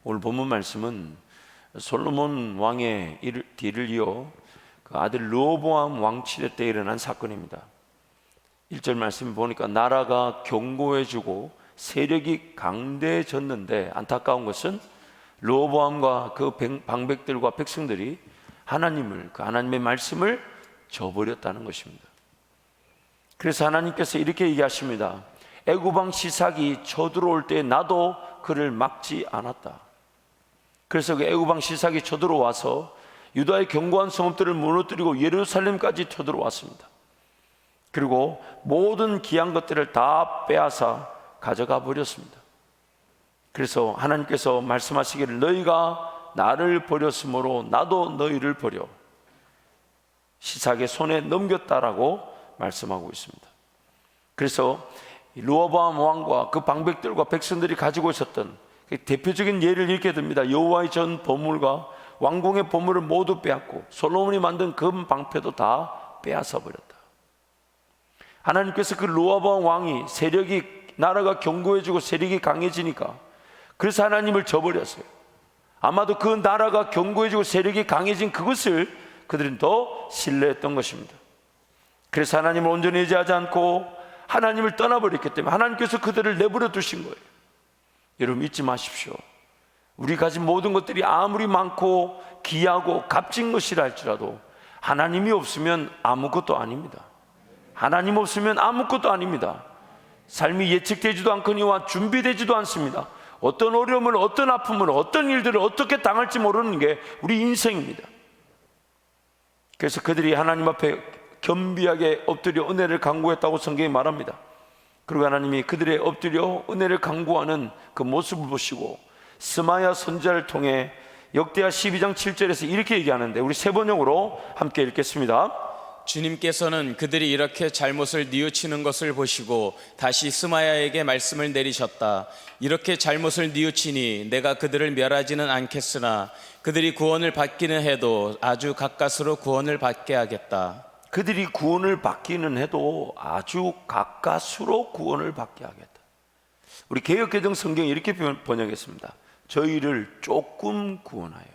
오늘 본문 말씀은 솔로몬 왕의 뒤를 이어 그 아들 르호보암 왕치레 때 일어난 사건입니다. 1절 말씀 보니까 나라가 견고해지고 세력이 강대해졌는데 안타까운 것은 르호보암과 그 방백들과 백성들이 하나님의 말씀을 저버렸다는 것입니다. 그래서 하나님께서 이렇게 얘기하십니다. 애굽 왕 시삭이 쳐들어올 때 나도 그를 막지 않았다. 그래서 그 애굽 왕 시삭이 쳐들어와서 유다의 견고한 성읍들을 무너뜨리고 예루살렘까지 쳐들어왔습니다. 그리고 모든 귀한 것들을 다 빼앗아 가져가 버렸습니다. 그래서 하나님께서 말씀하시기를 너희가 나를 버렸으므로 나도 너희를 버려 시삭의 손에 넘겼다라고 말씀하고 있습니다. 그래서 르호보암 왕과 그 방백들과 백성들이 가지고 있었던 대표적인 예를 읽게 됩니다. 여호와의 전 보물과 왕궁의 보물을 모두 빼앗고 솔로몬이 만든 금 방패도 다 빼앗아 버렸다. 하나님께서 그 르호보암 왕이 나라가 견고해지고 세력이 강해지니까 그래서 하나님을 저버렸어요. 아마도 그 나라가 견고해지고 세력이 강해진 그것을 그들은 더 신뢰했던 것입니다. 그래서 하나님을 온전히 의지하지 않고 하나님을 떠나버렸기 때문에 하나님께서 그들을 내버려 두신 거예요. 여러분 잊지 마십시오. 우리 가진 모든 것들이 아무리 많고 귀하고 값진 것이라 할지라도 하나님이 없으면 아무것도 아닙니다. 하나님 없으면 아무것도 아닙니다. 삶이 예측되지도 않거니와 준비되지도 않습니다. 어떤 어려움을, 어떤 아픔을, 어떤 일들을 어떻게 당할지 모르는 게 우리 인생입니다. 그래서 그들이 하나님 앞에 겸비하게 엎드려 은혜를 간구했다고 성경이 말합니다. 그리고 하나님이 그들의 엎드려 은혜를 간구하는 그 모습을 보시고 스마야 선지자를 통해 역대하 12장 7절에서 이렇게 얘기하는데 우리 세 번역으로 함께 읽겠습니다. 주님께서는 그들이 이렇게 잘못을 뉘우치는 것을 보시고 다시 스마야에게 말씀을 내리셨다. 이렇게 잘못을 뉘우치니 내가 그들을 멸하지는 않겠으나 그들이 구원을 받기는 해도 아주 가까스로 구원을 받게 하겠다. 그들이 구원을 받기는 해도 아주 가까스로 구원을 받게 하겠다. 우리 개역개정 성경이 이렇게 번역했습니다. 저희를 조금 구원하여.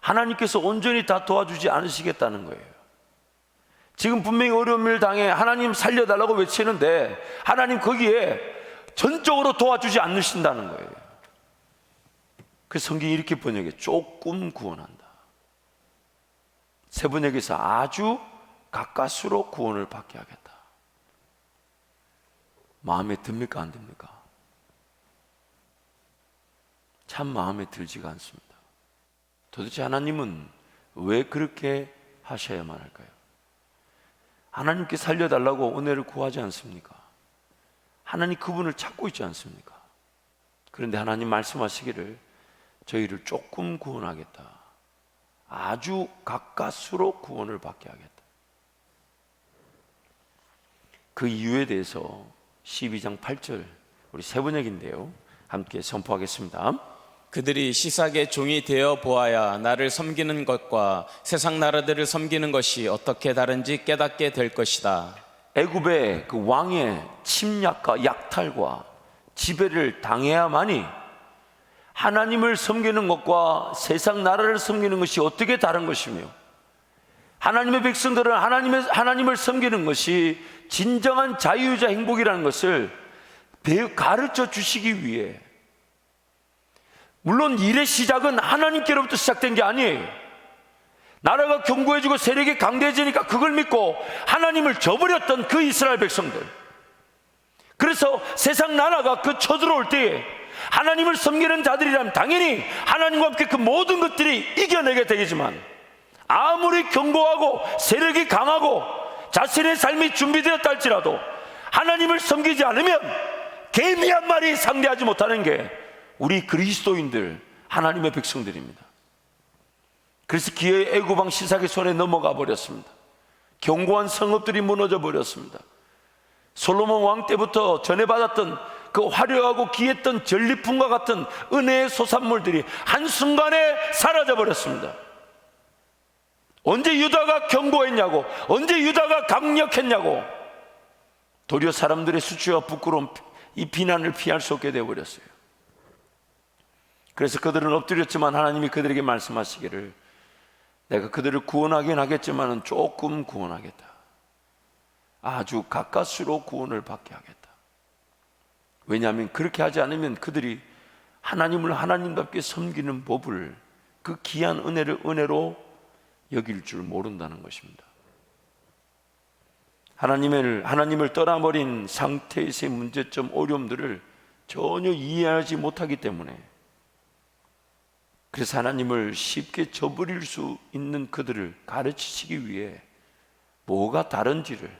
하나님께서 온전히 다 도와주지 않으시겠다는 거예요. 지금 분명히 어려움을 당해 하나님 살려달라고 외치는데 하나님 거기에 전적으로 도와주지 않으신다는 거예요. 그래서 성경이 이렇게 번역해 조금 구원한다. 세 번역에서 아주 가까스로 구원을 받게 하겠다. 마음에 듭니까 안 듭니까? 참 마음에 들지가 않습니다. 도대체 하나님은 왜 그렇게 하셔야만 할까요? 하나님께 살려달라고 은혜를 구하지 않습니까? 하나님 그분을 찾고 있지 않습니까? 그런데 하나님 말씀하시기를 저희를 조금 구원하겠다. 아주 가까스로 구원을 받게 하겠다. 그 이유에 대해서 12장 8절 우리 세 번역인데요. 함께 선포하겠습니다. 그들이 시삭의 종이 되어 보아야 나를 섬기는 것과 세상 나라들을 섬기는 것이 어떻게 다른지 깨닫게 될 것이다. 애굽의 그 왕의 침략과 약탈과 지배를 당해야만이 하나님을 섬기는 것과 세상 나라를 섬기는 것이 어떻게 다른 것이며 하나님의 백성들은 하나님을 섬기는 것이 진정한 자유자 행복이라는 것을 가르쳐 주시기 위해 물론 일의 시작은 하나님께로부터 시작된 게 아니에요. 나라가 견고해지고 세력이 강대해지니까 그걸 믿고 하나님을 저버렸던 그 이스라엘 백성들. 그래서 세상 나라가 그 쳐들어올 때에 하나님을 섬기는 자들이라면 당연히 하나님과 함께 그 모든 것들이 이겨내게 되겠지만 아무리 견고하고 세력이 강하고 자신의 삶이 준비되었다 할지라도 하나님을 섬기지 않으면 개미 한 마리 상대하지 못하는 게 우리 그리스도인들 하나님의 백성들입니다. 그래서 기어이 애굽 왕 시삭의 손에 넘어가 버렸습니다. 견고한 성읍들이 무너져 버렸습니다. 솔로몬 왕 때부터 전해받았던 그 화려하고 귀했던 전리품과 같은 은혜의 소산물들이 한순간에 사라져 버렸습니다. 언제 유다가 견고했냐고, 언제 유다가 강력했냐고, 도리어 사람들의 수치와 부끄러움, 이 비난을 피할 수 없게 되어버렸어요. 그래서 그들은 엎드렸지만 하나님이 그들에게 말씀하시기를 내가 그들을 구원하긴 하겠지만 조금 구원하겠다. 아주 가까스로 구원을 받게 하겠다. 왜냐하면 그렇게 하지 않으면 그들이 하나님을 하나님답게 섬기는 법을, 그 귀한 은혜를 은혜로 여길 줄 모른다는 것입니다. 하나님을 떠나버린 상태에서의 문제점, 어려움들을 전혀 이해하지 못하기 때문에, 그래서 하나님을 쉽게 저버릴 수 있는 그들을 가르치시기 위해 뭐가 다른지를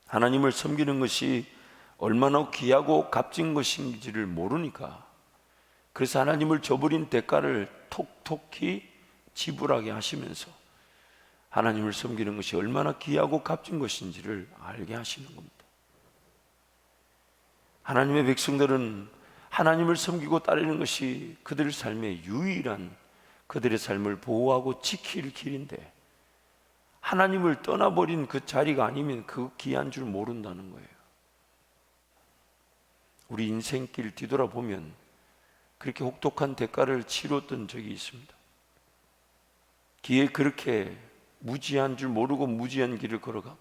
하나님을 섬기는 것이 얼마나 귀하고 값진 것인지를 모르니까, 그래서 하나님을 저버린 대가를 톡톡히 지불하게 하시면서 하나님을 섬기는 것이 얼마나 귀하고 값진 것인지를 알게 하시는 겁니다. 하나님의 백성들은 하나님을 섬기고 따르는 것이 그들의 삶의 유일한, 그들의 삶을 보호하고 지킬 길인데, 하나님을 떠나버린 그 자리가 아니면 그 귀한 줄 모른다는 거예요. 우리 인생길 뒤돌아보면 그렇게 혹독한 대가를 치렀던 적이 있습니다. 기에 그렇게 무지한 줄 모르고 무지한 길을 걸어가고,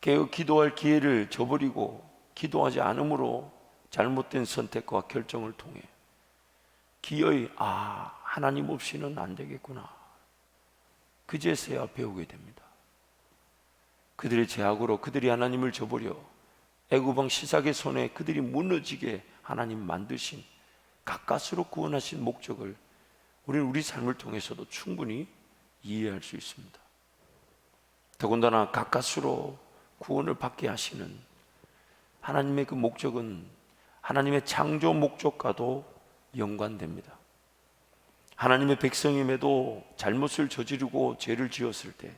깨어 기도할 기회를 저버리고 기도하지 않으므로 잘못된 선택과 결정을 통해 기어이 하나님 없이는 안 되겠구나, 그제서야 배우게 됩니다. 그들의 죄악으로 그들이 하나님을 저버려 애굽 왕 시삭의 손에 그들이 무너지게 하나님 만드신, 가까스로 구원하신 목적을 우리는 우리 삶을 통해서도 충분히 이해할 수 있습니다. 더군다나 가까스로 구원을 받게 하시는 하나님의 그 목적은 하나님의 창조 목적과도 연관됩니다. 하나님의 백성임에도 잘못을 저지르고 죄를 지었을 때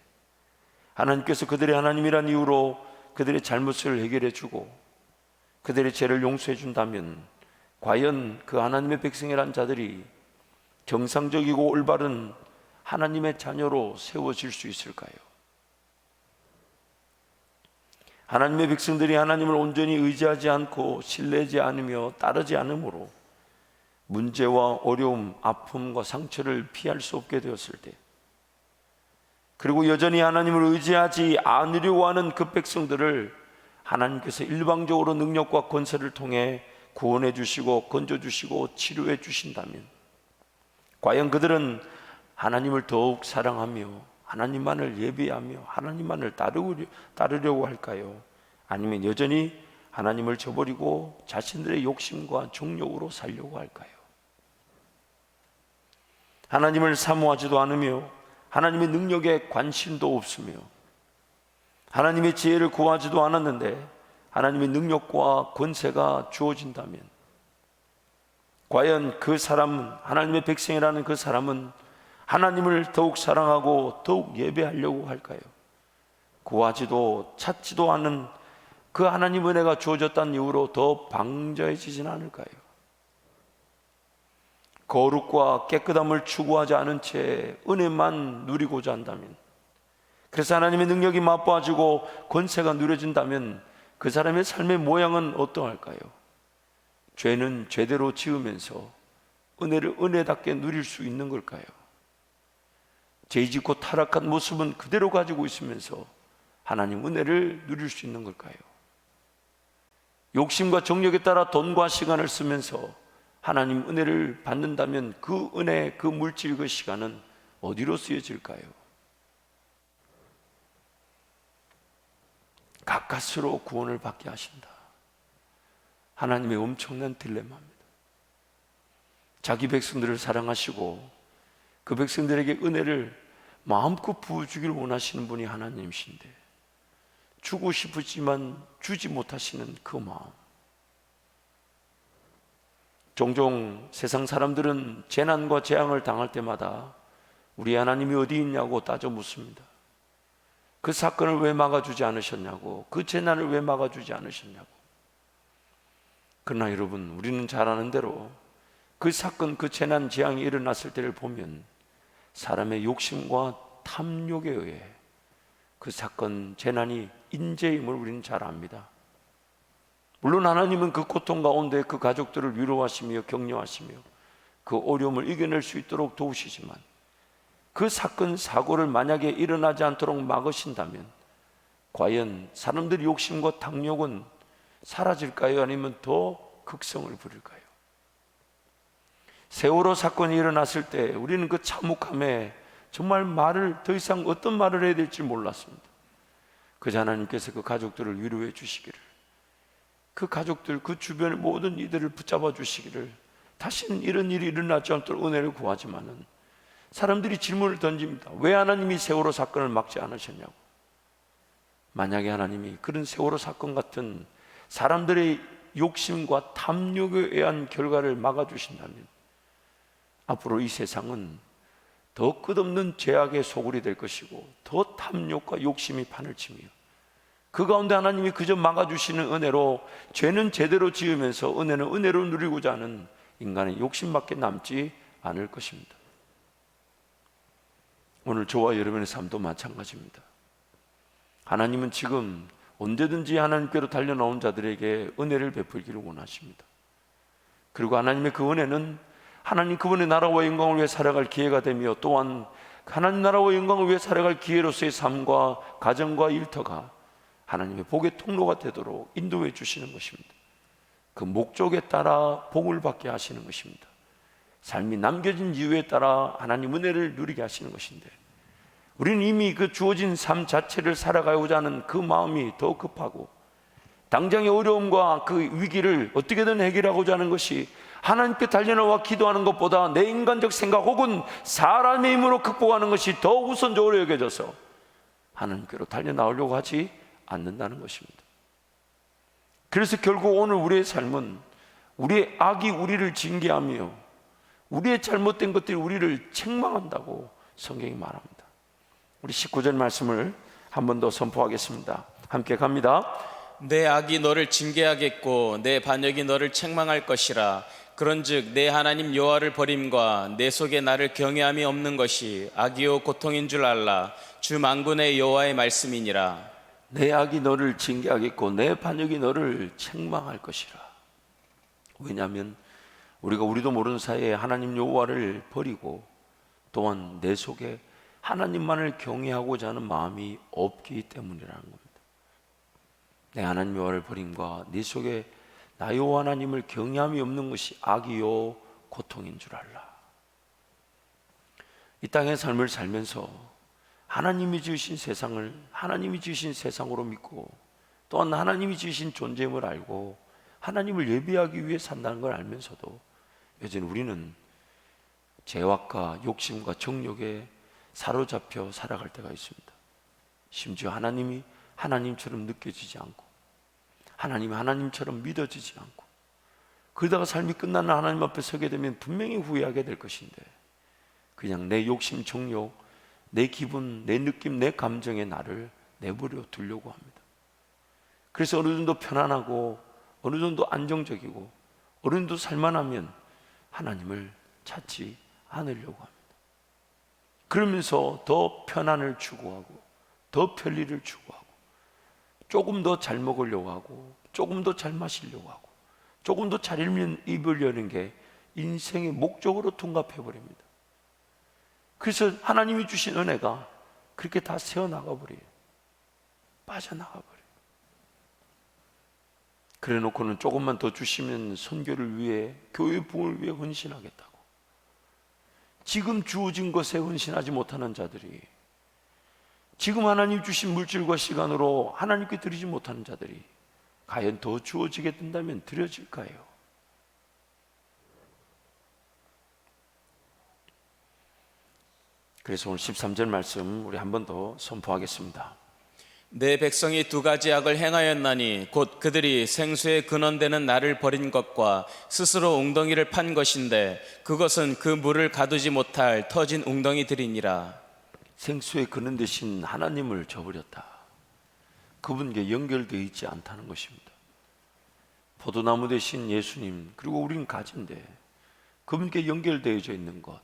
하나님께서 그들의 하나님이란 이유로 그들의 잘못을 해결해 주고 그들의 죄를 용서해 준다면, 과연 그 하나님의 백성이란 자들이 정상적이고 올바른 하나님의 자녀로 세워질 수 있을까요? 하나님의 백성들이 하나님을 온전히 의지하지 않고 신뢰하지 않으며 따르지 않으므로 문제와 어려움, 아픔과 상처를 피할 수 없게 되었을 때, 그리고 여전히 하나님을 의지하지 않으려고 하는 그 백성들을 하나님께서 일방적으로 능력과 권세를 통해 구원해 주시고 건져 주시고 치료해 주신다면, 과연 그들은 하나님을 더욱 사랑하며 하나님만을 예배하며 하나님만을 따르려고 할까요? 아니면 여전히 하나님을 저버리고 자신들의 욕심과 정욕으로 살려고 할까요? 하나님을 사모하지도 않으며 하나님의 능력에 관심도 없으며 하나님의 지혜를 구하지도 않았는데 하나님의 능력과 권세가 주어진다면, 과연 그 사람은, 하나님의 백성이라는 그 사람은 하나님을 더욱 사랑하고 더욱 예배하려고 할까요? 구하지도 찾지도 않은 그 하나님 은혜가 주어졌다는 이유로 더 방자해지진 않을까요? 거룩과 깨끗함을 추구하지 않은 채 은혜만 누리고자 한다면, 그래서 하나님의 능력이 맛보아지고 권세가 누려진다면 그 사람의 삶의 모양은 어떠할까요? 죄는 죄대로 지으면서 은혜를 은혜답게 누릴 수 있는 걸까요? 죄짓고 타락한 모습은 그대로 가지고 있으면서 하나님 은혜를 누릴 수 있는 걸까요? 욕심과 정욕에 따라 돈과 시간을 쓰면서 하나님 은혜를 받는다면 그 은혜, 그 물질, 그 시간은 어디로 쓰여질까요? 가까스로 구원을 받게 하신다. 하나님의 엄청난 딜레마입니다. 자기 백성들을 사랑하시고 그 백성들에게 은혜를 마음껏 부어주기를 원하시는 분이 하나님이신데, 주고 싶으지만 주지 못하시는 그 마음. 종종 세상 사람들은 재난과 재앙을 당할 때마다 우리 하나님이 어디 있냐고 따져 묻습니다. 그 사건을 왜 막아주지 않으셨냐고, 그 재난을 왜 막아주지 않으셨냐고. 그러나 여러분, 우리는 잘 아는 대로 그 사건, 그 재난, 재앙이 일어났을 때를 보면 사람의 욕심과 탐욕에 의해 그 사건, 재난이 인재임을 우리는 잘 압니다. 물론 하나님은 그 고통 가운데 그 가족들을 위로하시며 격려하시며 그 어려움을 이겨낼 수 있도록 도우시지만, 그 사건 사고를 만약에 일어나지 않도록 막으신다면 과연 사람들의 욕심과 탐욕은 사라질까요? 아니면 더 극성을 부릴까요? 세월호 사건이 일어났을 때 우리는 그 참혹함에 정말 더 이상 어떤 말을 해야 될지 몰랐습니다. 그저 하나님께서 그 가족들을 위로해 주시기를, 그 가족들, 그 주변의 모든 이들을 붙잡아 주시기를, 다시는 이런 일이 일어나지 않도록 은혜를 구하지만은 사람들이 질문을 던집니다. 왜 하나님이 세월호 사건을 막지 않으셨냐고. 만약에 하나님이 그런 세월호 사건 같은 사람들의 욕심과 탐욕에 의한 결과를 막아주신다면 앞으로 이 세상은 더 끝없는 죄악의 소굴이 될 것이고 더 탐욕과 욕심이 판을 치며, 그 가운데 하나님이 그저 막아주시는 은혜로 죄는 제대로 지으면서 은혜는 은혜로 누리고자 하는 인간의 욕심밖에 남지 않을 것입니다. 오늘 저와 여러분의 삶도 마찬가지입니다. 하나님은 지금 언제든지 하나님께로 달려나온 자들에게 은혜를 베풀기를 원하십니다. 그리고 하나님의 그 은혜는 하나님 그분의 나라와 영광을 위해 살아갈 기회가 되며, 또한 하나님 나라와 영광을 위해 살아갈 기회로서의 삶과 가정과 일터가 하나님의 복의 통로가 되도록 인도해 주시는 것입니다. 그 목적에 따라 복을 받게 하시는 것입니다. 삶이 남겨진 이유에 따라 하나님 은혜를 누리게 하시는 것인데, 우리는 이미 그 주어진 삶 자체를 살아가고자 하는 그 마음이 더 급하고, 당장의 어려움과 그 위기를 어떻게든 해결하고자 하는 것이 하나님께 달려나와 기도하는 것보다 내 인간적 생각 혹은 사람의 힘으로 극복하는 것이 더 우선적으로 여겨져서 하나님께로 달려나오려고 하지 않는다는 것입니다. 그래서 결국 오늘 우리의 삶은 우리의 악이 우리를 징계하며 우리의 잘못된 것들이 우리를 책망한다고 성경이 말합니다. 우리 19절 말씀을 한 번 더 선포하겠습니다. 함께 갑니다. 내 악이 너를 징계하겠고 내 반역이 너를 책망할 것이라. 그런즉 내 하나님 여호와를 버림과 내 속에 나를 경외함이 없는 것이 악이요 고통인 줄 알라. 주 만군의 여호와의 말씀이니라. 내 악이 너를 징계하겠고 내 반역이 너를 책망할 것이라. 왜냐하면 우리도 모르는 사이에 하나님 여호와를 버리고 또한 내 속에 하나님만을 경외하고자 하는 마음이 없기 때문이라는 겁니다. 내 하나님 여호와를 버림과 네 속에 나 여호와 하나님을 경외함이 없는 것이 악이요 고통인 줄 알라. 이 땅의 삶을 살면서 하나님이 지으신 세상을 하나님이 지으신 세상으로 믿고, 또한 하나님이 지으신 존재임을 알고 하나님을 예배하기 위해 산다는 걸 알면서도 여전히 우리는 죄악과 욕심과 정욕에 사로잡혀 살아갈 때가 있습니다. 심지어 하나님이 하나님처럼 느껴지지 않고 하나님이 하나님처럼 믿어지지 않고, 그러다가 삶이 끝나는 하나님 앞에 서게 되면 분명히 후회하게 될 것인데 그냥 내 욕심, 정욕, 내 기분, 내 느낌, 내 감정에 나를 내버려 두려고 합니다. 그래서 어느 정도 편안하고 어느 정도 안정적이고 어느 정도 살만하면 하나님을 찾지 않으려고 합니다. 그러면서 더 편안을 추구하고 더 편리를 추구하고 조금 더 잘 먹으려고 하고 조금 더 잘 마시려고 하고 조금 더 잘 입으려는 게 인생의 목적으로 둔갑해 버립니다. 그래서 하나님이 주신 은혜가 그렇게 다 새어나가 버려요. 빠져나가 버려요. 그래 놓고는 조금만 더 주시면 선교를 위해, 교회 부흥을 위해 헌신하겠다고. 지금 주어진 것에 헌신하지 못하는 자들이, 지금 하나님 주신 물질과 시간으로 하나님께 드리지 못하는 자들이 과연 더 주어지게 된다면 드려질까요? 그래서 오늘 13절 말씀 우리 한 번 더 선포하겠습니다. 내 백성이 두 가지 악을 행하였나니 곧 그들이 생수의 근원되는 나를 버린 것과 스스로 웅덩이를 판 것인데 그것은 그 물을 가두지 못할 터진 웅덩이들이니라. 생수의 근원 되신 하나님을 저버렸다. 그분께 연결되어 있지 않다는 것입니다. 포도나무 되신 예수님, 그리고 우린 가지인데 그분께 연결되어져 있는 것,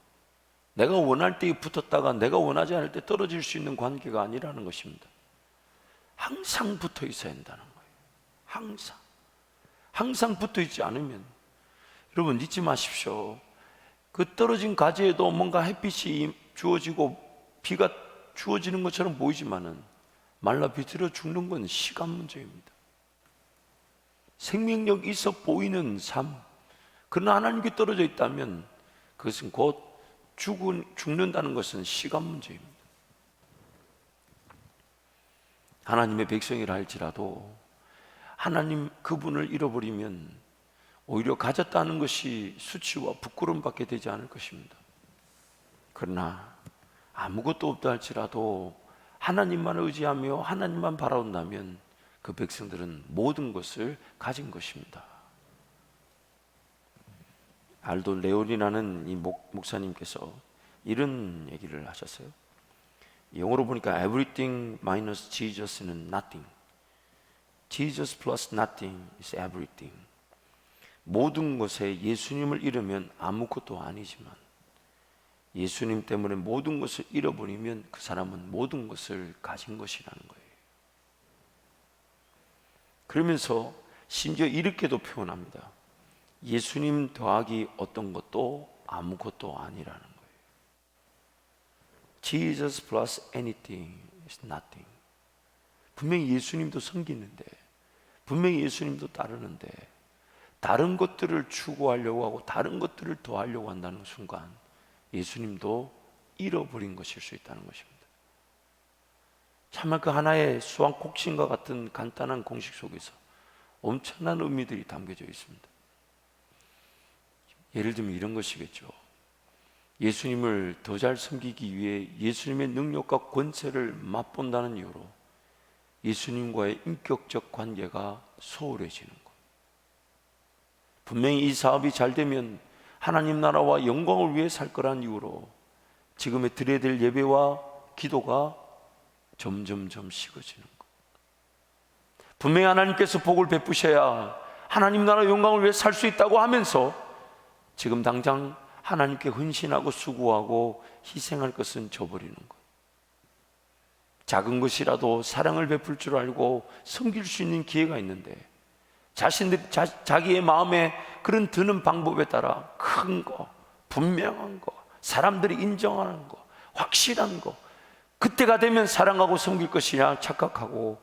내가 원할 때 붙었다가 내가 원하지 않을 때 떨어질 수 있는 관계가 아니라는 것입니다. 항상 붙어 있어야 한다는 거예요. 항상. 항상 붙어 있지 않으면, 여러분 잊지 마십시오. 그 떨어진 가지에도 뭔가 햇빛이 주어지고 비가 주어지는 것처럼 보이지만은 말라 비틀어 죽는 건 시간 문제입니다. 생명력 있어 보이는 삶, 그러나 하나님께 떨어져 있다면 그것은 곧 죽는다는 것은 시간 문제입니다. 하나님의 백성이라 할지라도 하나님 그분을 잃어버리면 오히려 가졌다는 것이 수치와 부끄러움밖에 되지 않을 것입니다. 그러나 아무것도 없다 할지라도 하나님만 의지하며 하나님만 바라본다면 그 백성들은 모든 것을 가진 것입니다. 알도 레온이라는 이 목사님께서 이런 얘기를 하셨어요. 영어로 보니까 everything minus Jesus는 nothing, Jesus plus nothing is everything. 모든 것에 예수님을 잃으면 아무것도 아니지만 예수님 때문에 모든 것을 잃어버리면 그 사람은 모든 것을 가진 것이라는 거예요. 그러면서 심지어 이렇게도 표현합니다. 예수님 더하기 어떤 것도 아무것도 아니라는 거예요. Jesus plus anything is nothing. 분명히 예수님도 섬기는데, 분명히 예수님도 따르는데 다른 것들을 추구하려고 하고 다른 것들을 더하려고 한다는 순간 예수님도 잃어버린 것일 수 있다는 것입니다. 정말 그 하나의 수학 곡식과 같은 간단한 공식 속에서 엄청난 의미들이 담겨져 있습니다. 예를 들면 이런 것이겠죠. 예수님을 더 잘 섬기기 위해 예수님의 능력과 권세를 맛본다는 이유로 예수님과의 인격적 관계가 소홀해지는 것. 분명히 이 사업이 잘 되면 하나님 나라와 영광을 위해 살 거란 이유로 지금의 드려야 될 예배와 기도가 점점점 식어지는 것. 분명히 하나님께서 복을 베푸셔야 하나님 나라 영광을 위해 살 수 있다고 하면서 지금 당장 하나님께 헌신하고 수고하고 희생할 것은 저버리는 것. 작은 것이라도 사랑을 베풀 줄 알고 섬길 수 있는 기회가 있는데 자기의 마음에 그런 드는 방법에 따라 큰 거, 분명한 거, 사람들이 인정하는 거, 확실한 거, 그때가 되면 사랑하고 섬길 것이냐 착각하고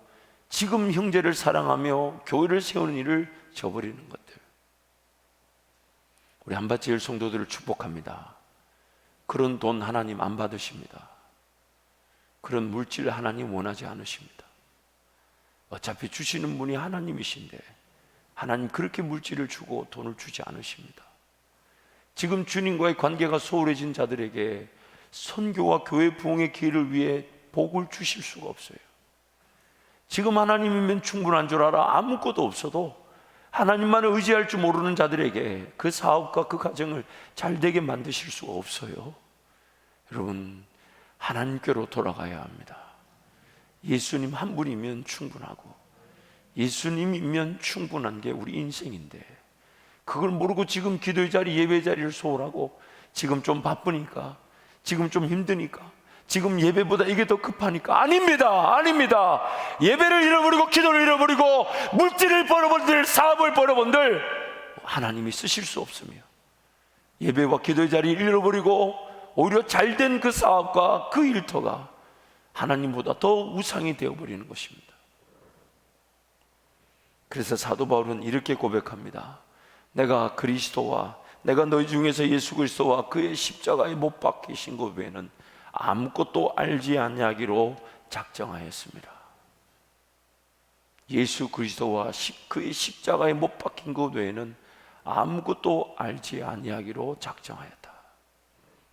지금 형제를 사랑하며 교회를 세우는 일을 저버리는 것들. 우리 한밭제일 성도들을 축복합니다. 그런 돈 하나님 안 받으십니다. 그런 물질 하나님 원하지 않으십니다. 어차피 주시는 분이 하나님이신데 하나님 그렇게 물질을 주고 돈을 주지 않으십니다. 지금 주님과의 관계가 소홀해진 자들에게 선교와 교회 부흥의 기회를 위해 복을 주실 수가 없어요. 지금 하나님이면 충분한 줄 알아 아무것도 없어도 하나님만을 의지할 줄 모르는 자들에게 그 사업과 그 가정을 잘 되게 만드실 수가 없어요. 여러분, 하나님께로 돌아가야 합니다. 예수님 한 분이면 충분하고 예수님이면 충분한 게 우리 인생인데 그걸 모르고 지금 기도의 자리, 예배 자리를 소홀하고 지금 좀 바쁘니까, 지금 좀 힘드니까, 지금 예배보다 이게 더 급하니까. 아닙니다. 아닙니다. 예배를 잃어버리고 기도를 잃어버리고 물질을 벌어본들, 사업을 벌어본들 하나님이 쓰실 수 없으며 예배와 기도의 자리를 잃어버리고 오히려 잘된 그 사업과 그 일터가 하나님보다 더 우상이 되어버리는 것입니다. 그래서 사도 바울은 이렇게 고백합니다. 내가 그리스도와 내가 너희 중에서 예수 그리스도와 그의 십자가에 못 박히신 것 외에는 아무것도 알지 아니하기로 작정하였습니다. 예수 그리스도와 그의 십자가에 못 박힌 것 외에는 아무것도 알지 아니하기로 작정하였다.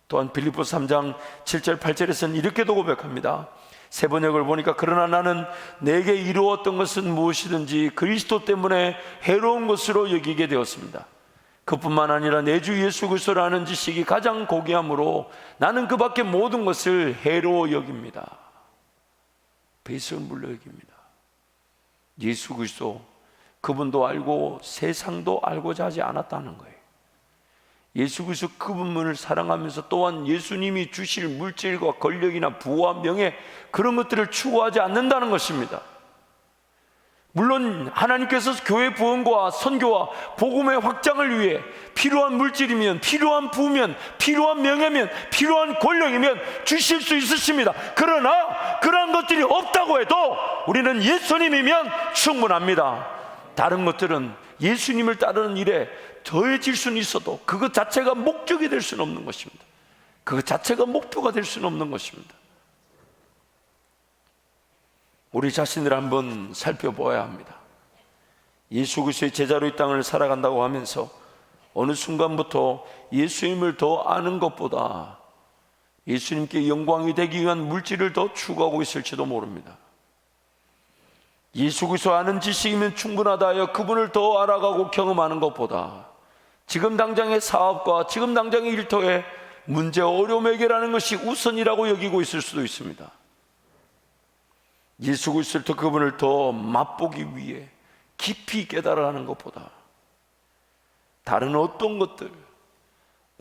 또한 빌립보서 3장 7절 8절에서는 이렇게도 고백합니다. 세 번역을 보니까 그러나 나는 내게 이루었던 것은 무엇이든지 그리스도 때문에 해로운 것으로 여기게 되었습니다. 그뿐만 아니라 내 주 예수 그리스도를 아는 지식이 가장 고귀함으로 나는 그 밖에 모든 것을 해로워 여깁니다. 배설 물러 여깁니다. 예수 그리스도, 그분도 알고 세상도 알고자 하지 않았다는 거예요. 예수 그리스도 그분을 사랑하면서 또한 예수님이 주실 물질과 권력이나 부와 명예 그런 것들을 추구하지 않는다는 것입니다. 물론 하나님께서 교회 부흥과 선교와 복음의 확장을 위해 필요한 물질이면, 필요한 부면, 필요한 명예면, 필요한 권력이면 주실 수 있으십니다. 그러나 그러한 것들이 없다고 해도 우리는 예수님이면 충분합니다. 다른 것들은 예수님을 따르는 일에 더해질 수는 있어도 그것 자체가 목적이 될 수는 없는 것입니다. 그것 자체가 목표가 될 수는 없는 것입니다. 우리 자신을 한번 살펴보아야 합니다. 예수 그리스도의 제자로 이 땅을 살아간다고 하면서 어느 순간부터 예수님을 더 아는 것보다 예수님께 영광이 되기 위한 물질을 더 추구하고 있을지도 모릅니다. 예수 그리스도 아는 지식이면 충분하다 하여 그분을 더 알아가고 경험하는 것보다 지금 당장의 사업과 지금 당장의 일터에 문제와 어려움 해결하는 것이 우선이라고 여기고 있을 수도 있습니다. 예수 그리스도를 더, 그분을 더 맛보기 위해 깊이 깨달아가는 것보다 다른 어떤 것들,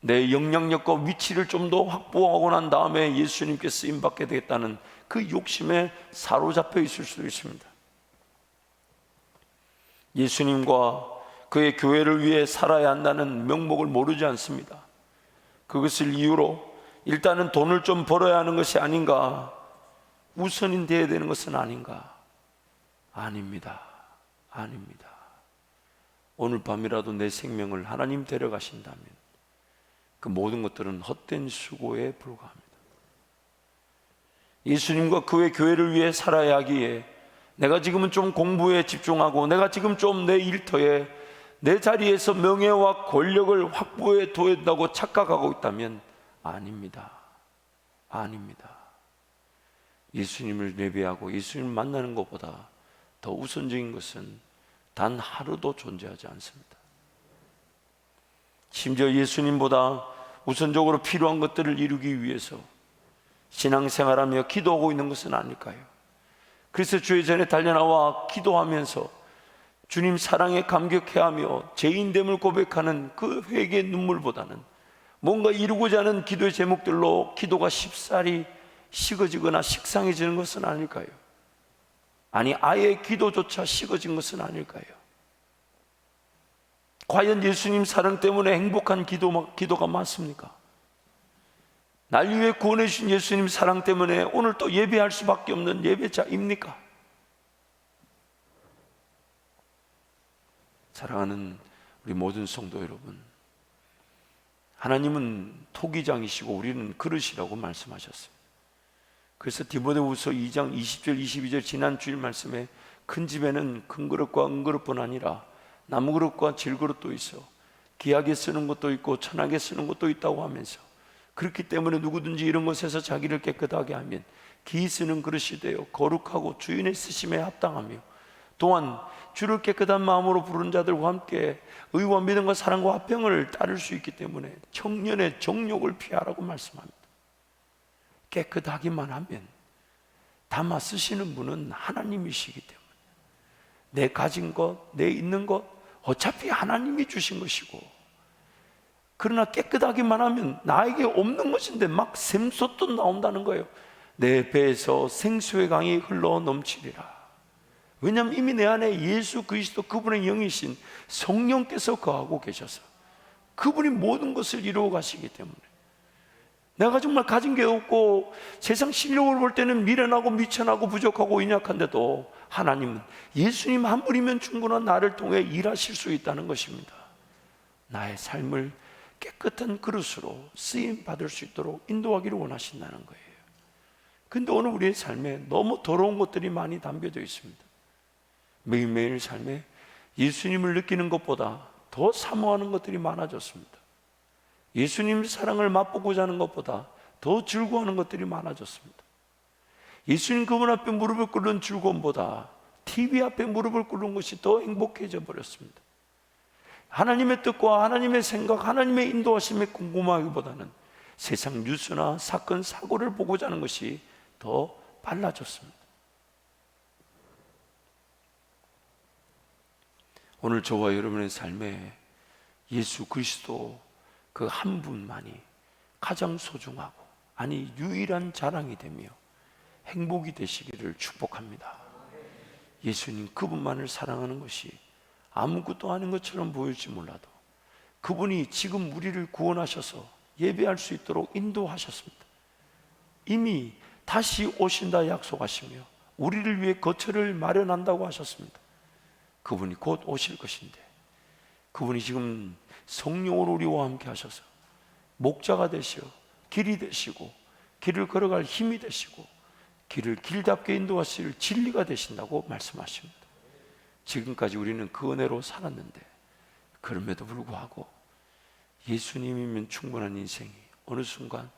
내 영향력과 위치를 좀 더 확보하고 난 다음에 예수님께 쓰임받게 되겠다는 그 욕심에 사로잡혀 있을 수도 있습니다. 예수님과 그의 교회를 위해 살아야 한다는 명목을 모르지 않습니다. 그것을 이유로 일단은 돈을 좀 벌어야 하는 것이 아닌가, 우선이 되어야 되는 것은 아닌가? 아닙니다. 아닙니다. 오늘 밤이라도 내 생명을 하나님 데려가신다면 그 모든 것들은 헛된 수고에 불과합니다. 예수님과 그의 교회를 위해 살아야 하기에 내가 지금은 좀 공부에 집중하고 내가 지금 좀 내 일터에 내 자리에서 명예와 권력을 확보해 둬야 된다고 착각하고 있다면 아닙니다. 아닙니다. 예수님을 예배하고 예수님을 만나는 것보다 더 우선적인 것은 단 하루도 존재하지 않습니다. 심지어 예수님보다 우선적으로 필요한 것들을 이루기 위해서 신앙생활하며 기도하고 있는 것은 아닐까요? 그래서 주의 전에 달려나와 기도하면서 주님 사랑에 감격해하며 죄인됨을 고백하는 그 회개의 눈물보다는 뭔가 이루고자 하는 기도의 제목들로 기도가 쉽사리 식어지거나 식상해지는 것은 아닐까요? 아니, 아예 기도조차 식어진 것은 아닐까요? 과연 예수님 사랑 때문에 행복한 기도가 많습니까? 날 위해 구원해 주신 예수님 사랑 때문에 오늘 또 예배할 수밖에 없는 예배자입니까? 사랑하는 우리 모든 성도 여러분, 하나님은 토기장이시고 우리는 그릇이라고 말씀하셨어요. 그래서 디모데후서 2장 20절 22절 지난 주일 말씀에 큰 집에는 큰 그릇과 은그릇뿐 아니라 나무 그릇과 질그릇도 있어 귀하게 쓰는 것도 있고 천하게 쓰는 것도 있다고 하면서, 그렇기 때문에 누구든지 이런 것에서 자기를 깨끗하게 하면 기 쓰는 그릇이 되어 거룩하고 주인의 쓰심에 합당하며 또한 주를 깨끗한 마음으로 부른 자들과 함께 의와 믿음과 사랑과 화평을 따를 수 있기 때문에 청년의 정욕을 피하라고 말씀합니다. 깨끗하기만 하면 담아 쓰시는 분은 하나님이시기 때문에 내 가진 것, 내 있는 것 어차피 하나님이 주신 것이고, 그러나 깨끗하기만 하면 나에게 없는 것인데 막 샘솟듯 나온다는 거예요. 내 배에서 생수의 강이 흘러 넘치리라. 왜냐하면 이미 내 안에 예수 그리스도 그분의 영이신 성령께서 거하고 계셔서 그분이 모든 것을 이루어 가시기 때문에 내가 정말 가진 게 없고 세상 실력을 볼 때는 미련하고 미천하고 부족하고 연약한데도 하나님은 예수님 한 분이면 충분한 나를 통해 일하실 수 있다는 것입니다. 나의 삶을 깨끗한 그릇으로 쓰임 받을 수 있도록 인도하기를 원하신다는 거예요. 근데 오늘 우리의 삶에 너무 더러운 것들이 많이 담겨져 있습니다. 매일매일 삶에 예수님을 느끼는 것보다 더 사모하는 것들이 많아졌습니다. 예수님 사랑을 맛보고자 하는 것보다 더 즐거워하는 것들이 많아졌습니다. 예수님 그분 앞에 무릎을 꿇는 즐거움보다 TV 앞에 무릎을 꿇는 것이 더 행복해져 버렸습니다. 하나님의 뜻과 하나님의 생각, 하나님의 인도하심에 궁금하기보다는 세상 뉴스나 사건, 사고를 보고자 하는 것이 더 빨라졌습니다. 오늘 저와 여러분의 삶에 예수 그리스도 그 한 분만이 가장 소중하고, 아니 유일한 자랑이 되며 행복이 되시기를 축복합니다. 예수님 그분만을 사랑하는 것이 아무것도 아닌 것처럼 보일지 몰라도 그분이 지금 우리를 구원하셔서 예배할 수 있도록 인도하셨습니다. 이미 다시 오신다 약속하시며 우리를 위해 거처를 마련한다고 하셨습니다. 그분이 곧 오실 것인데 그분이 지금 성령으로 우리와 함께 하셔서 목자가 되시어 길이 되시고 길을 걸어갈 힘이 되시고 길을 길답게 인도하실 진리가 되신다고 말씀하십니다. 지금까지 우리는 그 은혜로 살았는데 그럼에도 불구하고 예수님이면 충분한 인생이 어느 순간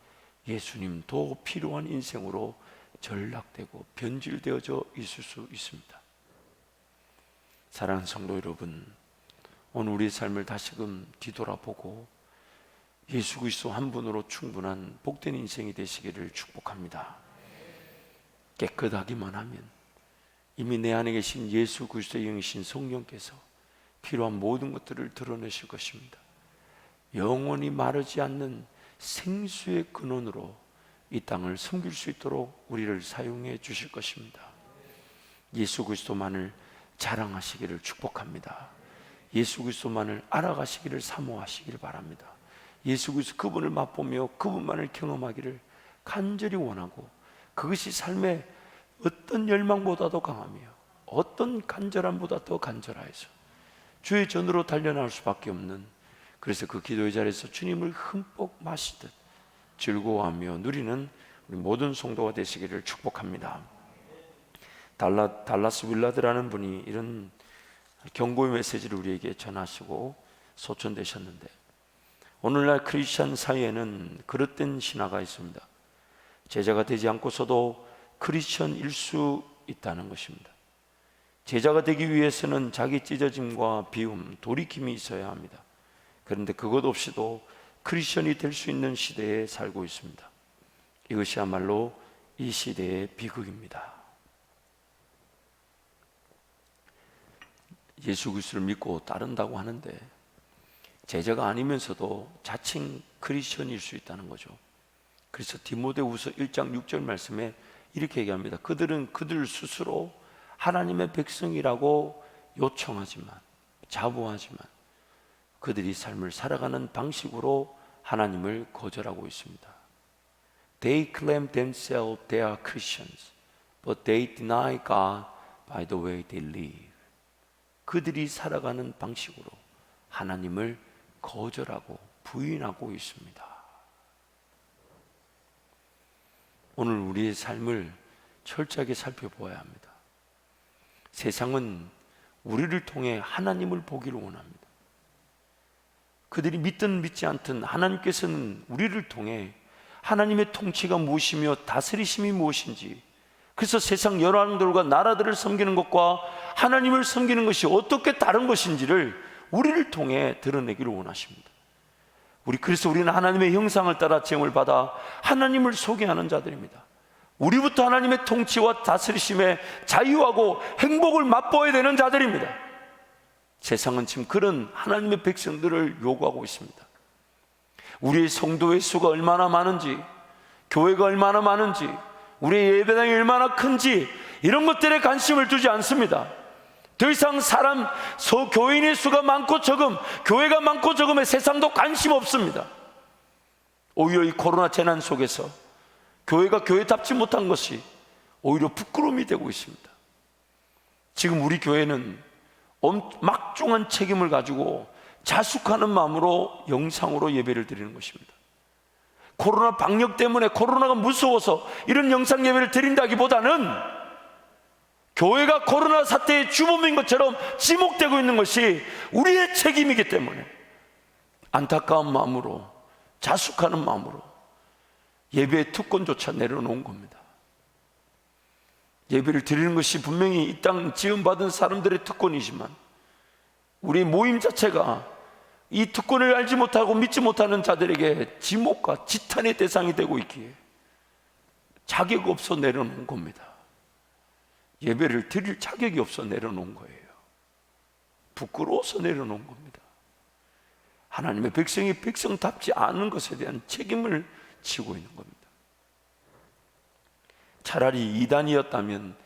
예수님 더 필요한 인생으로 전락되고 변질되어져 있을 수 있습니다. 사랑하는 성도 여러분, 오늘 우리의 삶을 다시금 뒤돌아보고 예수 그리스도 한 분으로 충분한 복된 인생이 되시기를 축복합니다. 깨끗하기만 하면 이미 내 안에 계신 예수 그리스도의 영이신 성령께서 필요한 모든 것들을 드러내실 것입니다. 영원히 마르지 않는 생수의 근원으로 이 땅을 섬길 수 있도록 우리를 사용해 주실 것입니다. 예수 그리스도만을 자랑하시기를 축복합니다. 예수 그리스도만을 알아가시기를 사모하시기를 바랍니다. 예수 그리스도 그분을 맛보며 그분만을 경험하기를 간절히 원하고 그것이 삶의 어떤 열망보다도 강하며 어떤 간절함보다 더 간절하여서 주의 전으로 달려나올 수밖에 없는, 그래서 그 기도의 자리에서 주님을 흠뻑 마시듯 즐거워하며 누리는 우리 모든 성도가 되시기를 축복합니다. 달라스 윌라드라는 분이 이런 경고의 메시지를 우리에게 전하시고 소천되셨는데, 오늘날 크리스천 사회에는 그릇된 신화가 있습니다. 제자가 되지 않고서도 크리스천일 수 있다는 것입니다. 제자가 되기 위해서는 자기 찢어짐과 비움, 돌이킴이 있어야 합니다. 그런데 그것 없이도 크리스천이 될 수 있는 시대에 살고 있습니다. 이것이야말로 이 시대의 비극입니다. 예수 그리스도를 믿고 따른다고 하는데 제자가 아니면서도 자칭 크리스천일 수 있다는 거죠. 그래서 디모데후서 1장 6절 말씀에 이렇게 얘기합니다. 그들은 그들 스스로 하나님의 백성이라고 요청하지만, 자부하지만 그들이 삶을 살아가는 방식으로 하나님을 거절하고 있습니다. They claim themselves they are Christians, but they deny God by the way they live. 그들이 살아가는 방식으로 하나님을 거절하고 부인하고 있습니다. 오늘 우리의 삶을 철저하게 살펴보아야 합니다. 세상은 우리를 통해 하나님을 보기를 원합니다. 그들이 믿든 믿지 않든 하나님께서는 우리를 통해 하나님의 통치가 무엇이며 다스리심이 무엇인지, 그래서 세상 여러 왕들과 나라들을 섬기는 것과 하나님을 섬기는 것이 어떻게 다른 것인지를 우리를 통해 드러내기를 원하십니다. 그래서 우리는 하나님의 형상을 따라 지음을 받아 하나님을 소개하는 자들입니다. 우리부터 하나님의 통치와 다스리심에 자유하고 행복을 맛보아야 되는 자들입니다. 세상은 지금 그런 하나님의 백성들을 요구하고 있습니다. 우리의 성도의 수가 얼마나 많은지, 교회가 얼마나 많은지, 우리의 예배당이 얼마나 큰지 이런 것들에 관심을 두지 않습니다. 더 이상 교인의 수가 많고 적음, 교회가 많고 적음에 세상도 관심 없습니다. 오히려 이 코로나 재난 속에서 교회가 교회답지 못한 것이 오히려 부끄러움이 되고 있습니다. 지금 우리 교회는 막중한 책임을 가지고 자숙하는 마음으로 영상으로 예배를 드리는 것입니다. 코로나 방역 때문에 코로나가 무서워서 이런 영상 예배를 드린다기보다는 교회가 코로나 사태의 주범인 것처럼 지목되고 있는 것이 우리의 책임이기 때문에 안타까운 마음으로, 자숙하는 마음으로 예배의 특권조차 내려놓은 겁니다. 예배를 드리는 것이 분명히 이 땅 지음받은 사람들의 특권이지만 우리 모임 자체가 이 특권을 알지 못하고 믿지 못하는 자들에게 지목과 지탄의 대상이 되고 있기에 자격 없어 내려놓은 겁니다. 예배를 드릴 자격이 없어 내려놓은 거예요. 부끄러워서 내려놓은 겁니다. 하나님의 백성이 백성답지 않은 것에 대한 책임을 지고 있는 겁니다. 차라리 이단이었다면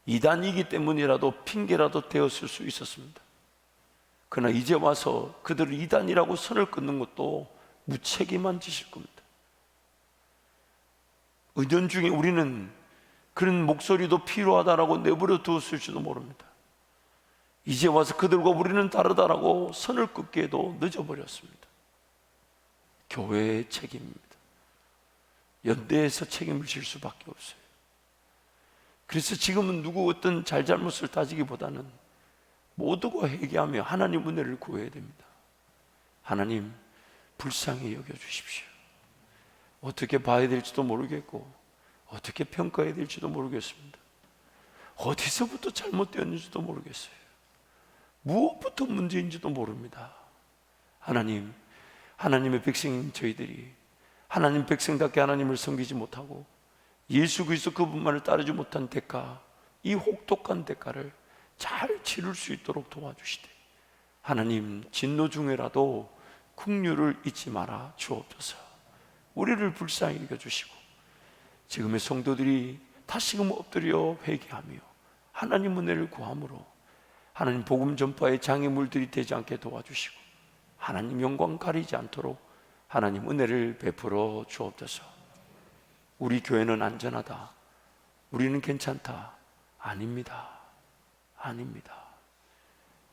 이단이기 때문이라도 핑계라도 되었을 수 있었습니다. 그러나 이제 와서 그들을 이단이라고 선을 끊는 것도 무책임한 짓일 겁니다. 은연중에 우리는 그런 목소리도 필요하다라고 내버려 두었을지도 모릅니다. 이제 와서 그들과 우리는 다르다라고 선을 끊기에도 늦어버렸습니다. 교회의 책임입니다. 연대에서 책임을 질 수밖에 없어요. 그래서 지금은 누구 어떤 잘잘못을 따지기보다는 모두가 회개하며 하나님 은혜를 구해야 됩니다. 하나님 불쌍히 여겨주십시오. 어떻게 봐야 될지도 모르겠고 어떻게 평가해야 될지도 모르겠습니다. 어디서부터 잘못되었는지도 모르겠어요. 무엇부터 문제인지도 모릅니다. 하나님, 하나님의 백성인 저희들이 하나님 백성답게 하나님을 섬기지 못하고 예수 그리스도 그분만을 따르지 못한 대가, 이 혹독한 대가를 잘 치를 수 있도록 도와주시되 하나님 진노 중에라도 긍휼을 잊지 말아 주옵소서. 우리를 불쌍히 여겨주시고 지금의 성도들이 다시금 엎드려 회개하며 하나님 은혜를 구함으로 하나님 복음 전파의 장애물들이 되지 않게 도와주시고 하나님 영광 가리지 않도록 하나님 은혜를 베풀어 주옵소서. 우리 교회는 안전하다, 우리는 괜찮다, 아닙니다. 아닙니다.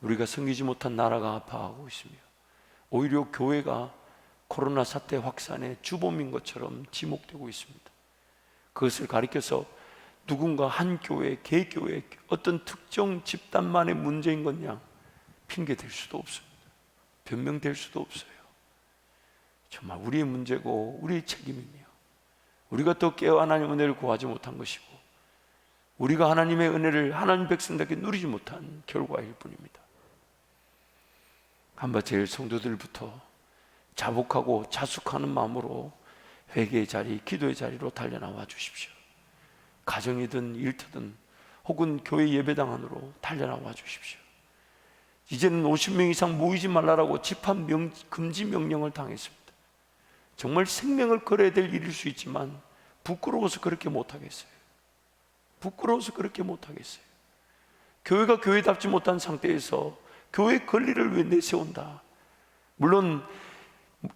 우리가 섬기지 못한 나라가 아파하고 있으며 오히려 교회가 코로나 사태 확산의 주범인 것처럼 지목되고 있습니다. 그것을 가리켜서 누군가 한 교회, 개교회 어떤 특정 집단만의 문제인 것냥 핑계댈 수도 없습니다. 변명될 수도 없어요. 정말 우리의 문제고 우리의 책임이며 우리가 더 깨어 하나님의 은혜를 구하지 못한 것이고 우리가 하나님의 은혜를 하나님 백성답게 누리지 못한 결과일 뿐입니다. 한바제일 성도들부터 자복하고 자숙하는 마음으로 회개의 자리, 기도의 자리로 달려나와 주십시오. 가정이든 일터든 혹은 교회 예배당 안으로 달려나와 주십시오. 이제는 50명 이상 모이지 말라라고 집합 금지 명령을 당했습니다. 정말 생명을 걸어야 될 일일 수 있지만 부끄러워서 그렇게 못하겠어요. 부끄러워서 그렇게 못하겠어요. 교회가 교회답지 못한 상태에서 교회 권리를 왜 내세운다. 물론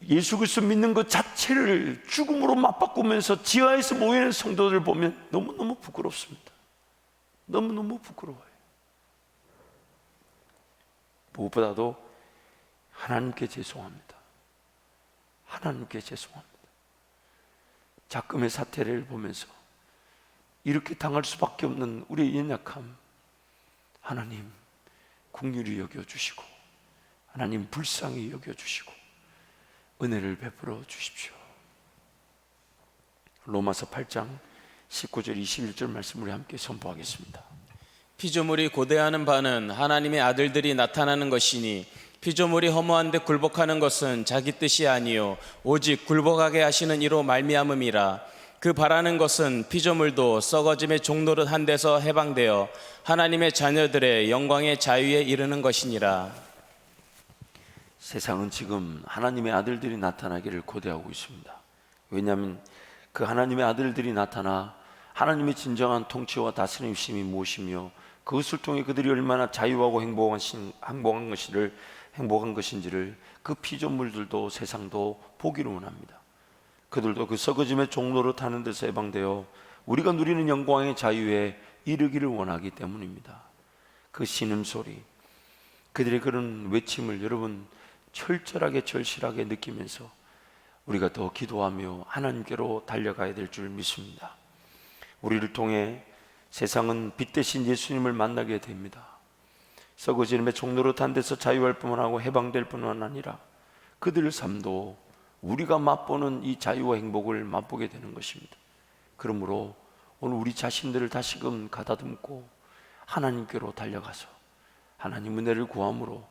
예수 그리스도 믿는 것 자체를 죽음으로 맞바꾸면서 지하에서 모이는 성도들 보면 너무너무 부끄럽습니다. 너무너무 부끄러워요. 무엇보다도 하나님께 죄송합니다. 하나님께 죄송합니다. 작금의 사태를 보면서 이렇게 당할 수밖에 없는 우리의 연약함, 하나님 긍휼히 여겨주시고 하나님 불쌍히 여겨주시고 은혜를 베풀어 주십시오. 로마서 8장 19절 21절 말씀 우리 함께 선포하겠습니다. 피조물이 고대하는 바는 하나님의 아들들이 나타나는 것이니 피조물이 허무한데 굴복하는 것은 자기 뜻이 아니요 오직 굴복하게 하시는 이로 말미암음이라. 그 바라는 것은 피조물도 썩어짐의 종노릇 한 데서 해방되어 하나님의 자녀들의 영광의 자유에 이르는 것이니라. 세상은 지금 하나님의 아들들이 나타나기를 고대하고 있습니다. 왜냐하면 그 하나님의 아들들이 나타나 하나님의 진정한 통치와 다스림심이 무엇이며 그것을 통해 그들이 얼마나 자유하고 행복한 것인지를 그 피조물들도 세상도 보기를 원합니다. 그들도 그 썩어짐의 종로를 타는 데서 해방되어 우리가 누리는 영광의 자유에 이르기를 원하기 때문입니다. 그 신음소리, 그들의 그런 외침을 여러분 철저하게 절실하게 느끼면서 우리가 더 기도하며 하나님께로 달려가야 될 줄 믿습니다. 우리를 통해 세상은 빛 대신 예수님을 만나게 됩니다. 썩어지름의 종로로 탄 데서 자유할 뿐만 하고 해방될 뿐만 아니라 그들의 삶도 우리가 맛보는 이 자유와 행복을 맛보게 되는 것입니다. 그러므로 오늘 우리 자신들을 다시금 가다듬고 하나님께로 달려가서 하나님 은혜를 구함으로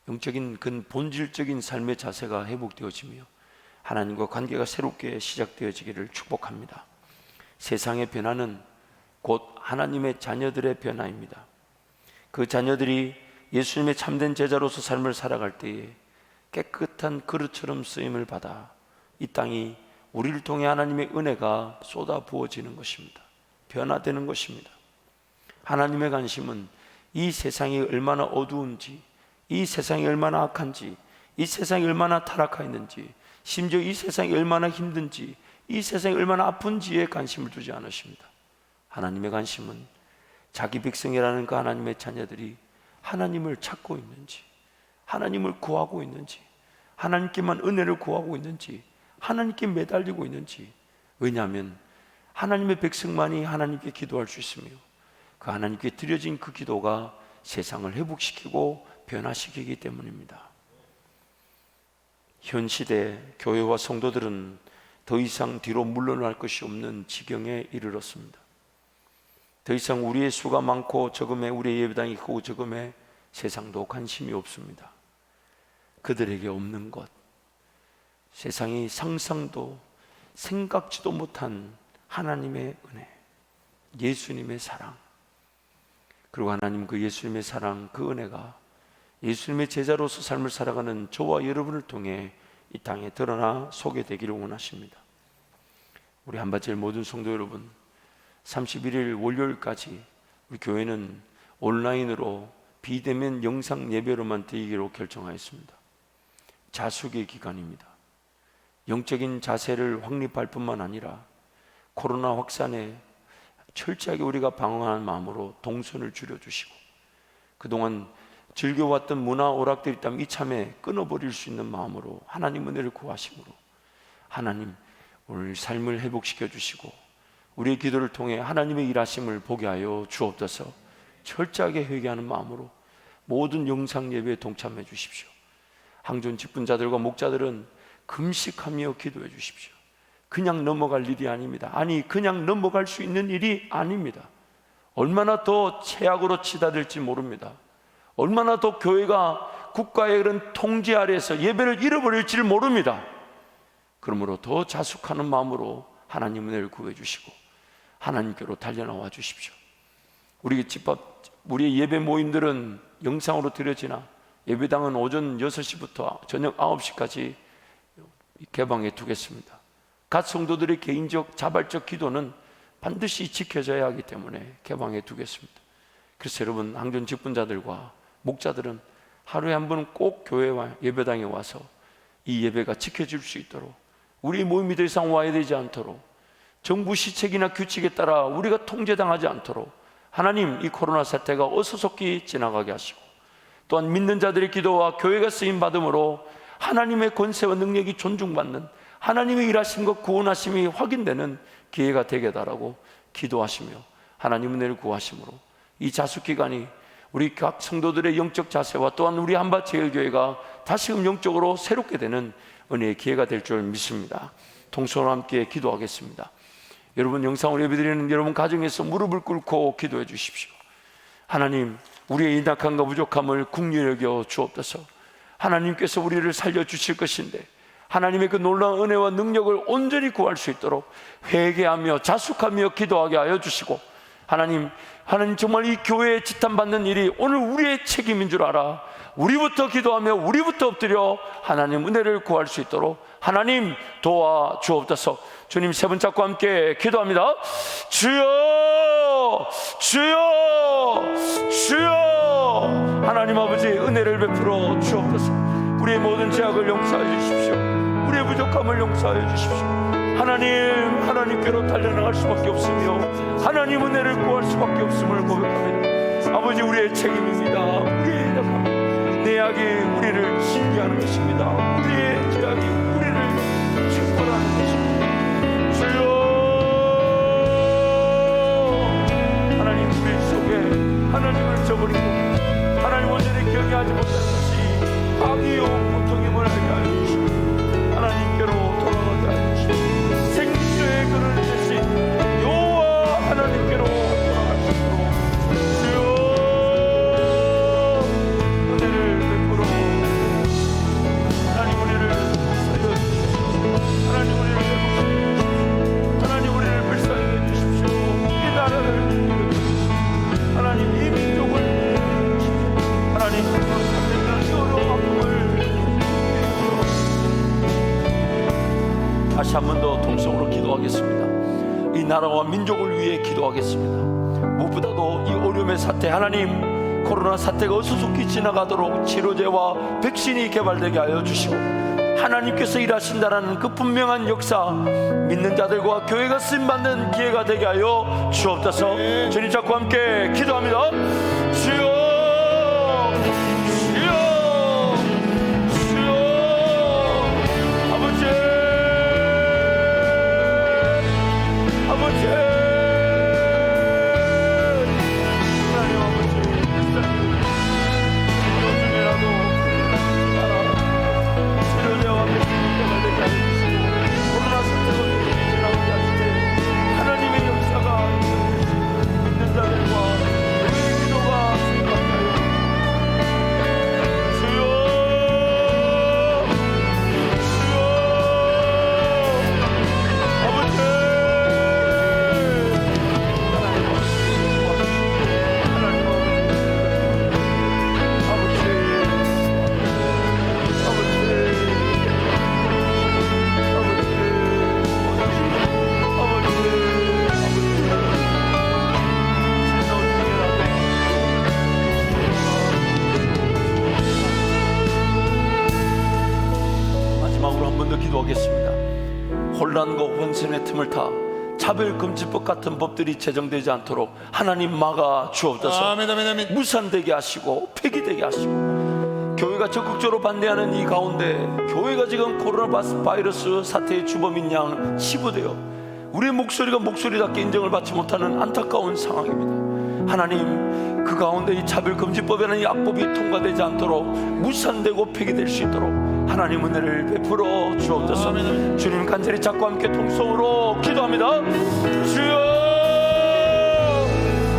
영적인 그 본질적인 삶의 자세가 회복되어지며 하나님과 관계가 새롭게 시작되어지기를 축복합니다. 세상의 변화는 곧 하나님의 자녀들의 변화입니다. 그 자녀들이 예수님의 참된 제자로서 삶을 살아갈 때에 깨끗한 그릇처럼 쓰임을 받아 이 땅이 우리를 통해 하나님의 은혜가 쏟아 부어지는 것입니다. 변화되는 것입니다. 하나님의 관심은 이 세상이 얼마나 어두운지, 이 세상이 얼마나 악한지, 이 세상이 얼마나 타락하였는지, 심지어 이 세상이 얼마나 힘든지, 이 세상이 얼마나 아픈지에 관심을 두지 않으십니다. 하나님의 관심은 자기 백성이라는 그 하나님의 자녀들이 하나님을 찾고 있는지, 하나님을 구하고 있는지, 하나님께만 은혜를 구하고 있는지, 하나님께 매달리고 있는지. 왜냐하면 하나님의 백성만이 하나님께 기도할 수 있으며 그 하나님께 드려진 그 기도가 세상을 회복시키고 변화시키기 때문입니다. 현 시대 교회와 성도들은 더 이상 뒤로 물러날 것이 없는 지경에 이르렀습니다. 더 이상 우리의 수가 많고 적음에, 우리의 예배당이 크고 적음에 세상도 관심이 없습니다. 그들에게 없는 것, 세상이 상상도 생각지도 못한 하나님의 은혜, 예수님의 사랑, 그리고 하나님 그 예수님의 사랑, 그 은혜가 예수님의 제자로서 삶을 살아가는 저와 여러분을 통해 이 땅에 드러나 소개되기를 원하십니다. 우리 한밭제일 모든 성도 여러분, 31일 월요일까지 우리 교회는 온라인으로 비대면 영상 예배로만 드리기로 결정하였습니다. 자숙의 기간입니다. 영적인 자세를 확립할 뿐만 아니라 코로나 확산에 철저하게 우리가 방어하는 마음으로 동선을 줄여주시고, 그동안 즐겨왔던 문화 오락들이 있다면 이참에 끊어버릴 수 있는 마음으로 하나님 은혜를 구하심으로 하나님 오늘 삶을 회복시켜 주시고 우리의 기도를 통해 하나님의 일하심을 보게 하여 주옵소서. 철저하게 회개하는 마음으로 모든 영상 예배에 동참해 주십시오. 항존 직분자들과 목자들은 금식하며 기도해 주십시오. 그냥 넘어갈 일이 아닙니다. 아니, 그냥 넘어갈 수 있는 일이 아닙니다. 얼마나 더 최악으로 치닫을지 모릅니다. 얼마나 더 교회가 국가의 그런 통제 아래에서 예배를 잃어버릴지를 모릅니다. 그러므로 더 자숙하는 마음으로 하나님 은혜를 구해 주시고 하나님께로 달려나와 주십시오. 우리 집합, 우리의 예배 모임들은 영상으로 드려지나 예배당은 오전 6시부터 저녁 9시까지 개방해 두겠습니다. 각 성도들의 개인적 자발적 기도는 반드시 지켜져야 하기 때문에 개방해 두겠습니다. 그래서 여러분, 항존 직분자들과 목자들은 하루에 한 번은 꼭 교회와 예배당에 와서 이 예배가 지켜질 수 있도록, 우리 모임이 더 이상 와야 되지 않도록, 정부 시책이나 규칙에 따라 우리가 통제당하지 않도록 하나님 이 코로나 사태가 어수속히 지나가게 하시고, 또한 믿는 자들의 기도와 교회가 쓰임 받음으로 하나님의 권세와 능력이 존중받는, 하나님의 일하신 것 구원하심이 확인되는 기회가 되게 해달라고 기도하시며 하나님 은혜를 구하심으로 이 자숙기간이 우리 각 성도들의 영적 자세와 또한 우리 한밭제일교회가 다시금 영적으로 새롭게 되는 은혜의 기회가 될 줄 믿습니다. 동서로 함께 기도하겠습니다. 여러분, 영상을 예배드리는 여러분 가정에서 무릎을 꿇고 기도해 주십시오. 하나님, 우리의 인악함과 부족함을 긍휼히 여겨 주옵소서. 하나님께서 우리를 살려주실 것인데 하나님의 그 놀라운 은혜와 능력을 온전히 구할 수 있도록 회개하며 자숙하며 기도하게 하여 주시고, 하나님 정말 이 교회에 지탄받는 일이 오늘 우리의 책임인 줄 알아 우리부터 기도하며 우리부터 엎드려 하나님 은혜를 구할 수 있도록 하나님 도와 주옵소서. 주님, 세 분 잡고 함께 기도합니다. 주여, 주여, 주여. 하나님 아버지 은혜를 베풀어 주옵소서. 우리의 모든 죄악을 용서해 주십시오. 우리의 부족함을 용서해 주십시오. 하나님께로 달려나갈 수밖에 없으며 하나님 은혜를 구할 수밖에 없음을 고백합니다. 아버지, 우리의 책임입니다. 우리의 약함, 내 악이 우리를 징계하는 것입니다. 우리의 죄악이 우리를 책벌하는 것입니다. 주여, 하나님 우리 속에 하나님을 저버리고 하나님 온전히 경외하지 못하는 것이 악이요 고통임을 알게 하여 주시고 하나님께로 돌아가게 하여 주시고 생명의 그를 대신 여호와 하나님께로 돌아갈 수 있도록 주여 은혜를 베풀어 하나님 우리를 살려주십시오. 하나님 우리를 회복시켜주십시오. 하나님 우리를 불쌍히 해주십시오. 이 나라를 지켜주십시오. 하나님 이 민족을 지켜주십시오. 하나님 그것을 여러 아픔을 다시 한 번 더 동성으로 기도하겠습니다. 이 나라와 민족을 위해 기도하겠습니다. 무엇보다도 이 어려움의 사태, 하나님 코로나 사태가 어수속히 지나가도록 치료제와 백신이 개발되게 하여 주시고, 하나님께서 일하신다라는 그 분명한 역사, 믿는 자들과 교회가 쓰임받는 기회가 되게 하여 주옵소서. 주님 잡고 함께 기도합니다. 주여, 주여, 주여. 아버지, 아버지, 하나님 아버지, 요즘이라도 치료제와 백신이 되게 하시고, 코로나 사태가 지나가게 하시되 하나님의 역사가 믿는 자들과 교회의 기도가 수행하게 하여 주여, 주여. 아버지, 하나님 마지막으로 한 번 더 기도하겠습니다. 혼란과 혼선의 틈을 타 차별금지법 같은 법들이 제정되지 않도록 하나님 막아 주옵소서. 아멘, 아멘, 아멘. 무산되게 하시고 폐기되게 하시고, 교회가 적극적으로 반대하는 이 가운데 교회가 지금 코로나 바이러스 사태의 주범인 양 치부되어 우리의 목소리가 목소리답게 인정을 받지 못하는 안타까운 상황입니다. 하나님, 그 가운데 이 차별금지법이라는 이 악법이 통과되지 않도록 무산되고 폐기될 수 있도록 하나님 은혜를 베풀어 주옵소서. 주님 간절히 잡고 함께 통성으로 기도합니다. 주여,